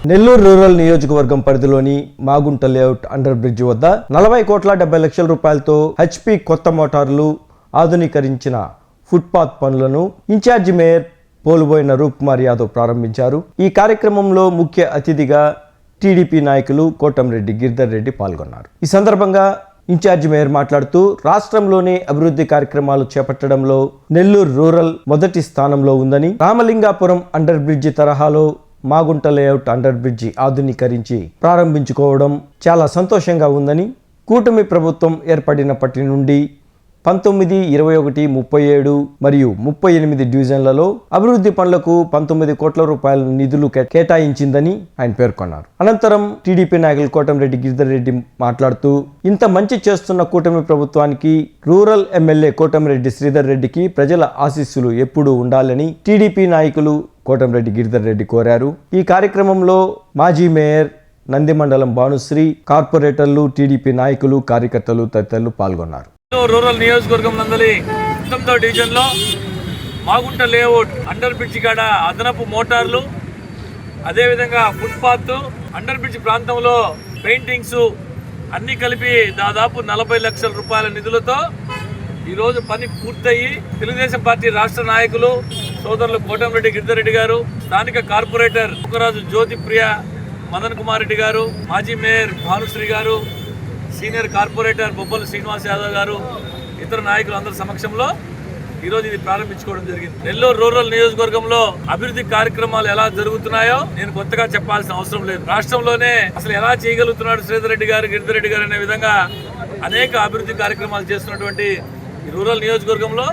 Nellore rural నియోజకవర్గం పరిధిలోని Magunta layout under bridge వద్ద 40,70,00,000 రూపాయలతో హెచ్పి కొత్త మోటార్లు ఆధునీకరించిన ఫుట్పాత్ పనులను ఇన్ఛార్జి మేయర్ పోలుబోయిన రూప్కుమార్ యాదవ్ ప్రారంభించారు. ఈ కార్యక్రమంలో ముఖ్య అతిథిగా టీడీపీ నాయకులు కోటంరెడ్డి గిరిధర్ రెడ్డి పాల్గొన్నారు. ఈ సందర్భంగా ఇన్ఛార్జి మేయర్ మాట్లాడుతూ రాష్ట్రంలోనే అభివృద్ధి కార్యక్రమాలు చేపట్టడంలో నెల్లూరు రూరల్ మొదటి స్థానంలో ఉందని, రామలింగాపురం అండర్ బ్రిడ్జి తరహాలో మాగుంట లేఅవుట్ అండర్ బ్రిడ్జి ఆధునీకరించి ప్రారంభించుకోవడం చాలా సంతోషంగా ఉందని, కూటమి ప్రభుత్వం ఏర్పడినప్పటి నుండి 19, 21, 37 మరియు 38 డివిజన్లలో అభివృద్ధి పనులకు 19 కోట్ల రూపాయల నిధులు కేటాయించిందని ఆయన పేర్కొన్నారు. అనంతరం టీడీపీ నాయకులు కోటంరెడ్డి గిరిధర్ రెడ్డి మాట్లాడుతూ, ఇంత మంచి చేస్తున్న కూటమి ప్రభుత్వానికి రూరల్ ఎమ్మెల్యే కోటంరెడ్డి శ్రీధర్ రెడ్డికి ప్రజల ఆశీస్సులు ఎప్పుడూ ఉండాలని టీడీపీ నాయకులు కోటంరెడ్డి గిరిధర్ రెడ్డి కోరారు. ఈ కార్యక్రమంలో మాజీ మేయర్ నందిమండలం భానుశ్రీ, కార్పొరేటర్లు, టీడీపీ నాయకులు, కార్యకర్తలు తదితరులు పాల్గొన్నారు. రూరల్ నియోజకవర్గం నందలి 9వ డివిజన్లో మాగుంట లేఅవుట్ అండర్ బ్రిడ్జి కాడ అదనపు మోటార్లు, అదేవిధంగా ఫుట్పాత్, అండర్ బ్రిడ్జి ప్రాంతంలో పెయింటింగ్స్ అన్నీ కలిపి దాదాపు 40 లక్షల రూపాయల నిధులతో ఈరోజు పని పూర్తయి తెలుగుదేశం పార్టీ రాష్ట్ర నాయకులు సోదరులు కోటంరెడ్డి గిరిధర్ రెడ్డి గారు, స్థానిక కార్పొరేటర్ ముఖరాజు జ్యోతిప్రియ మదన్ కుమార్ రెడ్డి గారు, మాజీ మేయర్ భానుశ్రీ గారు, సీనియర్ కార్పొరేటర్ బొబ్బల శ్రీనివాస్ యాదవ్ గారు, ఇతర నాయకులు అందరి సమక్షంలో ఈరోజు ఇది ప్రారంభించుకోవడం జరిగింది. నెల్లూరు రూరల్ నియోజకవర్గంలో అభివృద్ధి కార్యక్రమాలు ఎలా జరుగుతున్నాయో నేను కొత్తగా చెప్పాల్సిన అవసరం లేదు. రాష్ట్రంలోనే అసలు ఎలా చేయగలుగుతున్నాడు శ్రీధర్ రెడ్డి గారు, గిరిధర్ రెడ్డి గారు అనే విధంగా అనేక అభివృద్ధి కార్యక్రమాలు చేస్తున్నటువంటి ఈ రూరల్ నియోజకవర్గంలో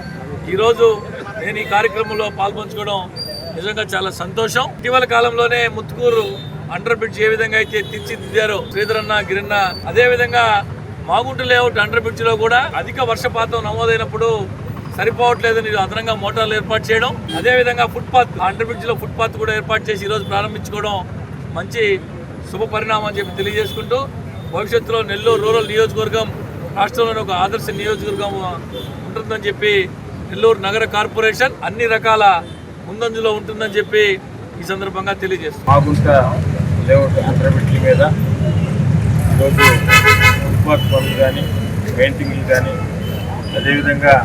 ఈరోజు నేను ఈ కార్యక్రమంలో పాల్పంచుకోవడం నిజంగా చాలా సంతోషం. ఇటీవల కాలంలోనే ముత్తుకూరు అండర్ బ్రిడ్జ్ ఏ విధంగా అయితే తీర్చిదిద్దారో శ్రీధర్ అన్న, గిరన్న, అదే విధంగా మాగుంట లేఅవుట్ అండర్ బ్రిడ్జ్ లో కూడా అధిక వర్షపాతం నమోదైనప్పుడు సరిపోవట్లేదని అదనంగా మోటార్లు ఏర్పాటు చేయడం, అదే విధంగా ఫుట్పాత్ అండర్ బ్రిడ్జ్ లో ఫుట్పాత్ కూడా ఏర్పాటు చేసి ఈరోజు ప్రారంభించుకోవడం మంచి శుభ పరిణామం అని చెప్పి తెలియజేసుకుంటూ, భవిష్యత్తులో నెల్లూరు రూరల్ నియోజకవర్గం రాష్ట్రంలోని ఒక ఆదర్శ నియోజకవర్గం ఉంటుందని చెప్పి నెల్లూరు నగర కార్పొరేషన్ అన్ని రకాల ముందంజలో ఉంటుందని చెప్పి ఈ సందర్భంగా తెలియజేస్తుంది. మాగుంట లేఅవుట్ అండర్ బ్రిడ్జి మీద ఈరోజు ఫుట్పాత్ పనులు కానీ, పెయింటింగ్లు కానీ, అదేవిధంగా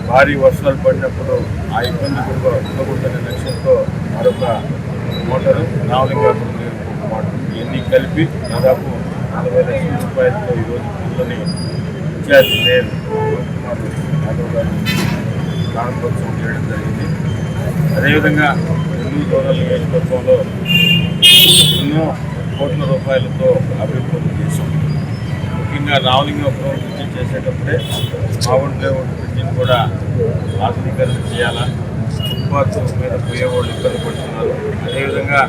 భారీ వర్షాలు పడినప్పుడు ఆ ఇబ్బంది కూడా ఉండకూడదనే లక్ష్యంతో మరొక మోటారు, రామలింగాపురం మోటారు, ఇవన్నీ కలిపి దాదాపు 40 లక్షల రూపాయలతో ఈరోజు పిల్లల్ని ఇన్ఛార్జ్ మేయర్ రూప్కుమార్ యాదవ్ గారు ప్రారంభోత్సవం చేయడం జరిగింది. అదేవిధంగా నెల్లూరు రూరల్ నియోజకవర్గంలో ఎన్నో కోట్ల రూపాయలతో అభివృద్ధి పనులు చేశాం. ముఖ్యంగా రామలింగాపురం బ్రిడ్జి చేసేటప్పుడే మాగుంట లేఅవుట్ బ్రిడ్జిని కూడా ఆధునీకరణ చేయాలా, ఫుట్పాత్ మీద పోయేవాళ్ళు ఇబ్బంది పడుతున్నారు. అదేవిధంగా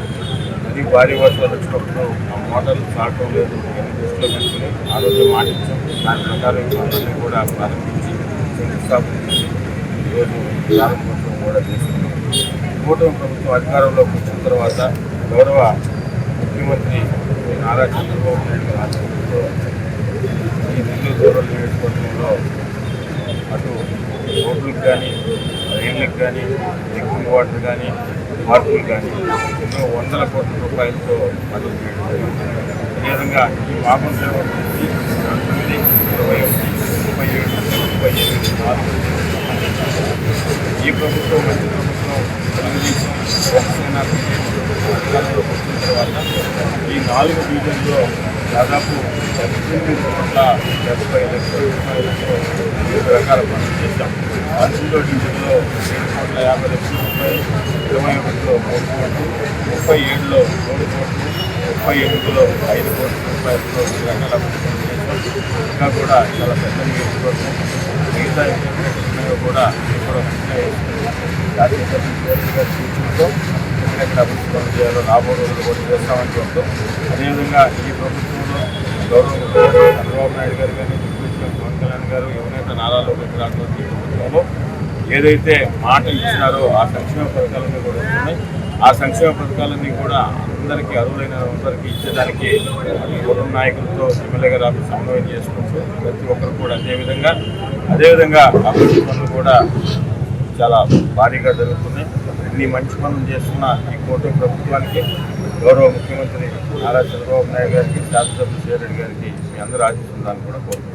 అది భారీ వర్షాలు వచ్చినప్పుడు ఆ మోటార్లు సాగటం లేదు, ఇవన్నీ దృష్టిలో పెట్టుకుని ఆ రోజు మాటించాం. దాని ప్రకారం ఈ పనులన్నీ కూడా ప్రారంభించి శంకుస్థాపన చేసి ఈరోజు ప్రారంభోత్సవం కూడా చేస్తున్నాం. కూటమి ప్రభుత్వం అధికారంలోకి వచ్చిన తర్వాత గౌరవ ముఖ్యమంత్రి నారా చంద్రబాబు నాయుడు గారి ఆధ్వర్యంలో ఈ నెల్లూరు రూరల్ నియోజకవర్గంలో అటు రోడ్లకు కానీ, రైళ్ళకి కానీ, డ్రింకింగ్ వాటర్ కానీ, మార్పులు కానీ ఎన్నో 100 కోట్ల రూపాయలతో పనులు చేయడం జరిగింది. అదేవిధంగా ఈ మాగుంట లేఅవుట్ నుంచి 19, 21, 37, 38 ఈ ప్రభుత్వం మంచి ప్రభుత్వం తెలుగుదేశం జనసేన అధికారంలోకి వచ్చిన తర్వాత ఈ 4 డివిజన్లో దాదాపు 18,70,00,000 రూపాయలతో వివిధ రకాల పనులు చేశాం. 19వ డివిజన్లో 7,50,00,000 రూపాయలు, 21లో 3 కోట్లు, 37లో 3 కోట్లు, 38లో 5 కోట్ల రూపాయలతో వివిధ రకాల అభివృద్ధి చేశాం. ఇంకా కూడా చాలా పెద్ద నియోజకవర్గం, మిగతా ఉన్నాయో కూడా ఇప్పుడు జాతీయ సభ్యులుగా సూచనతో ఎక్కడెక్కడ అభివృద్ధి పనులు చేయాలో రాబోయే రోజులు కూడా చేస్తామని చెప్తాం. అదేవిధంగా ఈ ప్రభుత్వంలో గౌరవ ముఖ్యమంత్రి చంద్రబాబు నాయుడు గారు కానీ, డిప్యూటీ పవన్ కళ్యాణ్ గారు, యువనేత నారా లోకేష్ రాష్ట్రంలో ప్రభుత్వంలో ఏదైతే మాట ఇచ్చినారో ఆ సంక్షేమ పథకాలన్నీ కూడా వస్తున్నాయి. ఆ సంక్షేమ పథకాలన్నీ కూడా అందరికీ అర్హులైన అందరికీ ఇచ్చేదానికి కుటుంబ నాయకులతో ఎమ్మెల్యే గారు ఆఫీస్ సమన్వయం చేసుకుంటూ ప్రతి ఒక్కరు కూడా అదేవిధంగా అభివృద్ధి పనులు కూడా చాలా భారీగా జరుగుతున్నాయి. ఇన్ని మంచి పనులు చేస్తున్న ఈ కూటమి ప్రభుత్వానికి గౌరవ ముఖ్యమంత్రి నారా చంద్రబాబు నాయుడు గారికి, శాసనసభ్యులు శ్రీరెడ్డి గారికి మీ అందరూ ఆశిస్తుందని కూడా కోరుకుంటున్నాను.